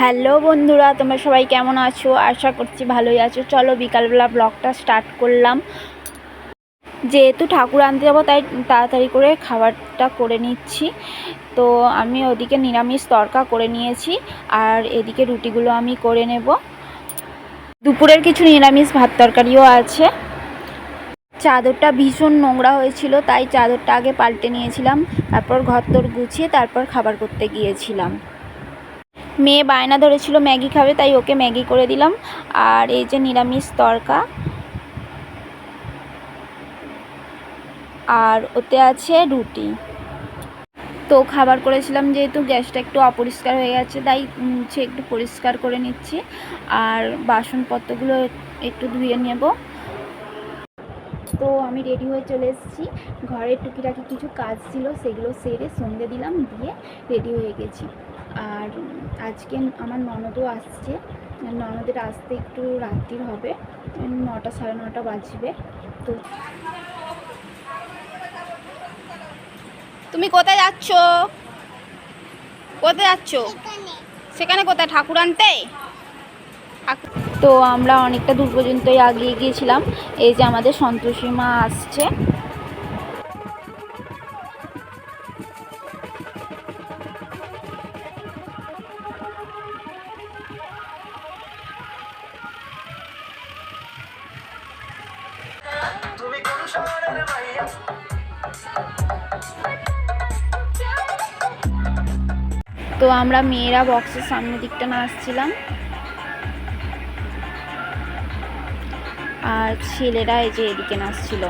Hello বন্ধুরা, তোমরা সবাই কেমন আছো? আশা করছি ভালোই আছো। চলো বিকালবেলা ব্লগটা স্টার্ট করলাম। যেহেতু ঠাকুর আনতে যাবো তাই তাড়াতাড়ি করে খাবারটা করে নিচ্ছি। তো আমি ওদিকে নিরামিষ তরকা করে নিয়েছি আর এদিকে রুটিগুলো আমি করে নেব। দুপুরের কিছু নিরামিষ ভাত তরকারিও আছে। চাদরটা ভীষণ নোংরা হয়েছিল তাই চাদরটা আগে পাল্টে নিয়েছিলাম, তারপর ঘরদোর গুছিয়ে তারপর খাবার করতে গিয়েছিলাম। মেয়ে বায়না ধরেছিল ম্যাগি খাবে তাই ওকে ম্যাগি করে দিলাম। আর এই যে নিরামিষ তরকা, আর ওতে আছে রুটি। তো খাবার করেছিলাম, যেহেতু গ্যাসটা একটু অপরিষ্কার হয়ে গেছে তাই সে একটু পরিষ্কার করে নিচ্ছি আর বাসনপত্রগুলো একটু ধুয়ে নেব। তো আমি রেডি হয়ে চলে এসেছি। ঘরের টুকিটাকি কিছু কাজ ছিল সেগুলো সেরে সন্ধে দিলাম, দিয়ে রেডি হয়ে গেছি। আর আজকে আমার ননদও আসছে। ননদের আসতে একটু রাত্রির হবে, 9টা সাড়ে 9টা বাজবে। তো তুমি কোথায় যাচ্ছ? কোথায় যাচ্ছ? সেখানে কোথায়? ঠাকুর আনতে? তো আমরা অনেকটা দূর পর্যন্তই আগিয়ে গিয়েছিলাম। এই যে আমাদের সন্তোষী মা আসছে। তো আমরা মেয়েরা বক্সের সামনের দিকটা নাচছিলাম আর ছেলেরা এই যে এদিকে নাচছিল।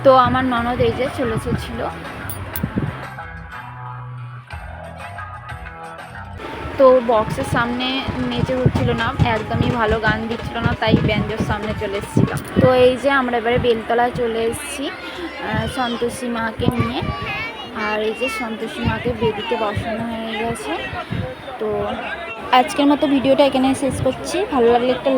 তো আমার ননদ এই যে চলে এসেছিল। তো বক্সের সামনে নেচে হচ্ছিল না, একদমই ভালো গান দিচ্ছিল না, তাই ব্যান্ডের সামনে চলে এসেছিলাম। তো এই যে আমরা এবারে বেলতলায় চলে এসেছি সন্তোষী মাকে নিয়ে। আর এই যে সন্তোষী মাকে বেদিতে বসানো হয়ে গেছে। তো আজকের মতো ভিডিওটা এখানে শেষ করছি। ভালো লাগলে একটা